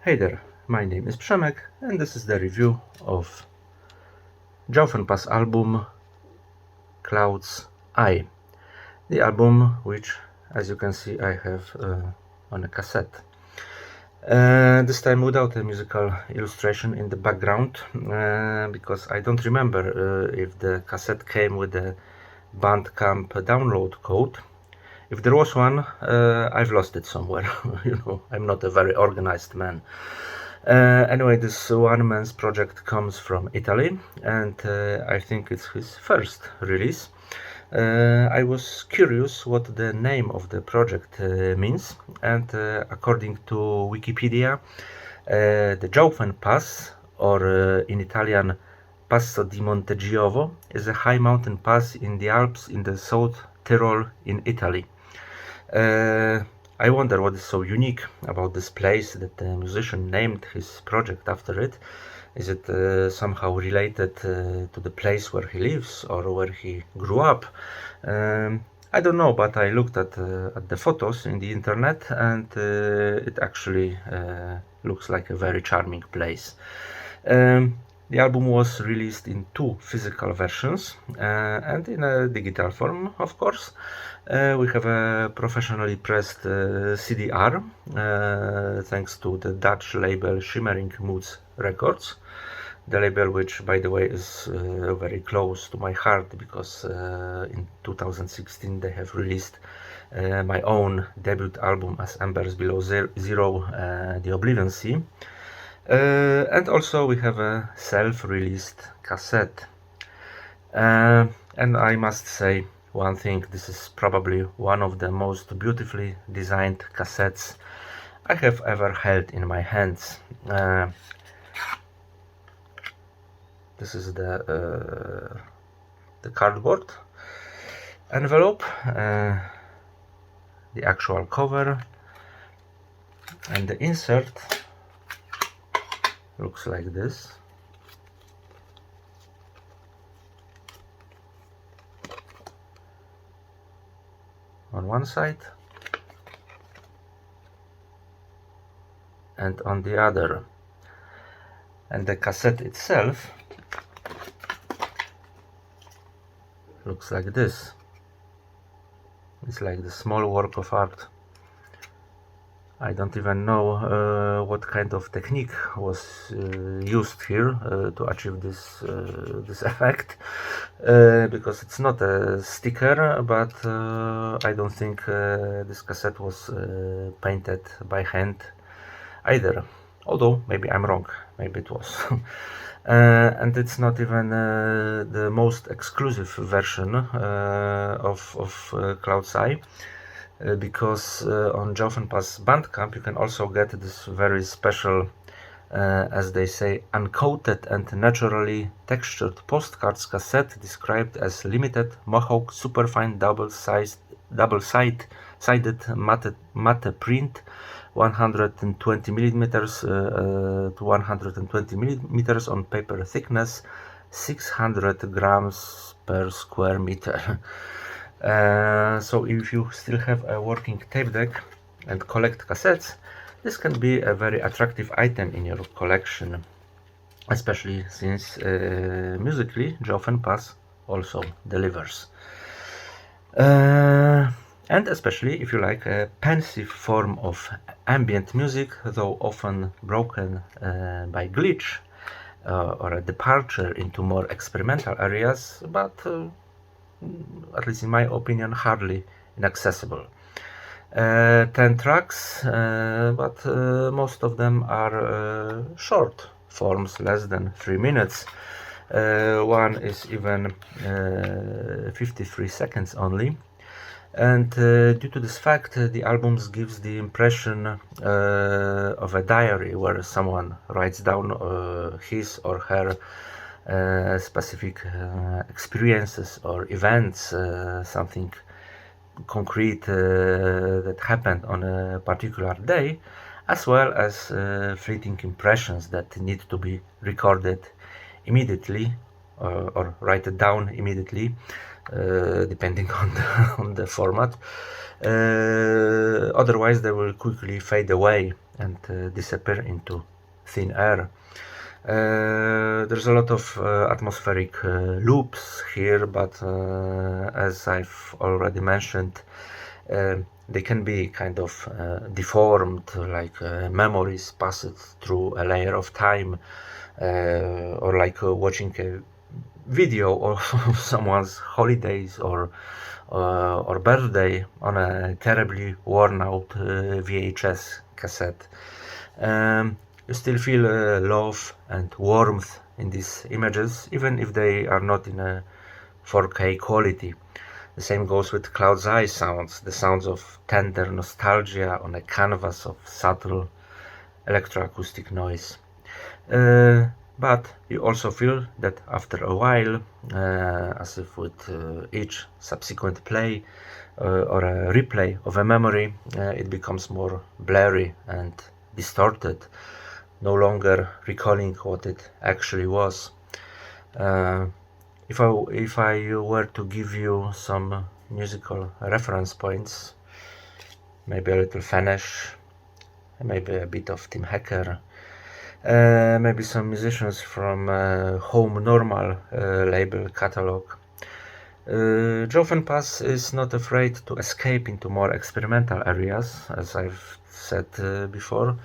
Hey there, my name is Przemek and this is the review of Jaufenpass album Cloud's Eye. The album which, as you can see, I have on a cassette. This time without a musical illustration in the background, because I don't remember if the cassette came with the Bandcamp download code. If there was one, I've lost it somewhere. I'm not a very organized man. Anyway, this one man's project comes from Italy, and I think it's his first release. I was curious what the name of the project means, and according to Wikipedia, the Jaufenpass, or in Italian Passo di Monte Giovo, is a high mountain pass in the Alps in the South Tyrol in Italy. I wonder what is so unique about this place that the musician named his project after it. Is it somehow related to the place where he lives or where he grew up? I don't know, but I looked at the photos in the internet, and it actually looks like a very charming place. The album was released in 2 physical versions and in a digital form, of course. We have a professionally pressed CDR, thanks to the Dutch label Shimmering Moods Records. The label, which, by the way, is very close to my heart, because in 2016 they have released my own debut album as Embers Below Zero, The Oblivion Sea. And also we have a self-released cassette. And I must say one thing, this is probably one of the most beautifully designed cassettes I have ever held in my hands. This is the cardboard envelope, the actual cover, and the insert looks like this. On one side and on the other, and the cassette itself looks like this. It's like the small work of art. I don't even know what kind of technique was used here to achieve this effect, because it's not a sticker, but I don't think this cassette was painted by hand either, although maybe I'm wrong, maybe it was. And it's not even the most exclusive version of Cloud's Eye. Because on Jaufenpass Bandcamp you can also get this very special, as they say, uncoated and naturally textured postcards cassette, described as limited Mohawk superfine double-sided matte print, 120 millimeters to 120 millimeters on paper thickness, 600 grams per square meter. So if you still have a working tape deck and collect cassettes, this can be a very attractive item in your collection, especially since musically Jaufenpass also delivers. And especially if you like a pensive form of ambient music, though often broken by glitch or a departure into more experimental areas, but at least in my opinion, hardly inaccessible. 10 tracks, but most of them are short forms, less than 3 minutes. One is even 53 seconds only. And due to this fact, the album gives the impression of a diary where someone writes down his or her specific experiences or events, something concrete that happened on a particular day, as well as fleeting impressions that need to be recorded immediately or write it down immediately depending on on the format. Otherwise, they will quickly fade away and disappear into thin air. There's a lot of atmospheric loops here, but as I've already mentioned, they can be kind of deformed, like memories passed through a layer of time, or like watching a video of someone's holidays or birthday on a terribly worn out VHS cassette. You still feel love and warmth in these images, even if they are not in a 4K quality. The same goes with Cloud's Eye sounds, the sounds of tender nostalgia on a canvas of subtle electroacoustic noise. But you also feel that after a while, as if with each subsequent play or a replay of a memory, it becomes more blurry and distorted, no longer recalling what it actually was. If I were to give you some musical reference points, maybe a little Fanish, maybe a bit of Tim Hacker, maybe some musicians from Home Normal label catalog. Jaufenpass is not afraid to escape into more experimental areas, as I've said before,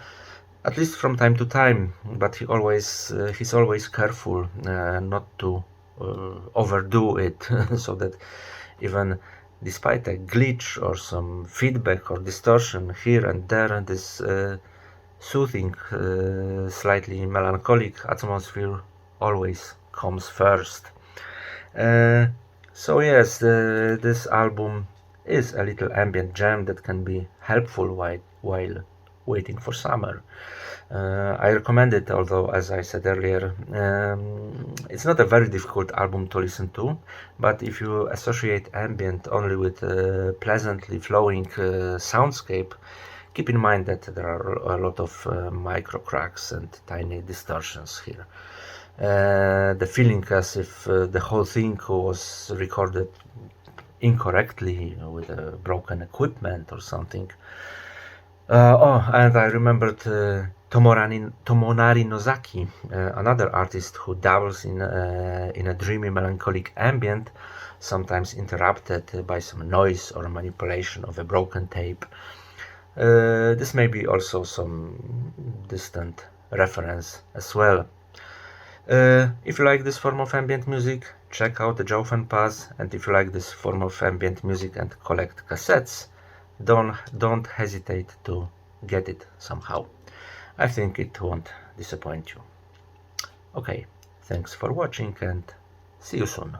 at least from time to time, but he's always careful not to overdo it, so that even despite a glitch or some feedback or distortion here and there, this soothing, slightly melancholic atmosphere always comes first. So yes, this album is a little ambient jam that can be helpful while waiting for summer. I recommend it, although as I said earlier, it's not a very difficult album to listen to, but if you associate ambient only with a pleasantly flowing soundscape, keep in mind that there are a lot of micro cracks and tiny distortions here. The feeling as if the whole thing was recorded incorrectly with broken equipment or something. And I remembered Tomonari Nozaki, another artist who dabbles in a dreamy melancholic ambient, sometimes interrupted by some noise or manipulation of a broken tape. This may be also some distant reference as well. If you like this form of ambient music, check out the Jaufenpass, and if you like this form of ambient music and collect cassettes, don't hesitate to get it somehow. I think it won't disappoint you. Okay, thanks for watching and see you soon.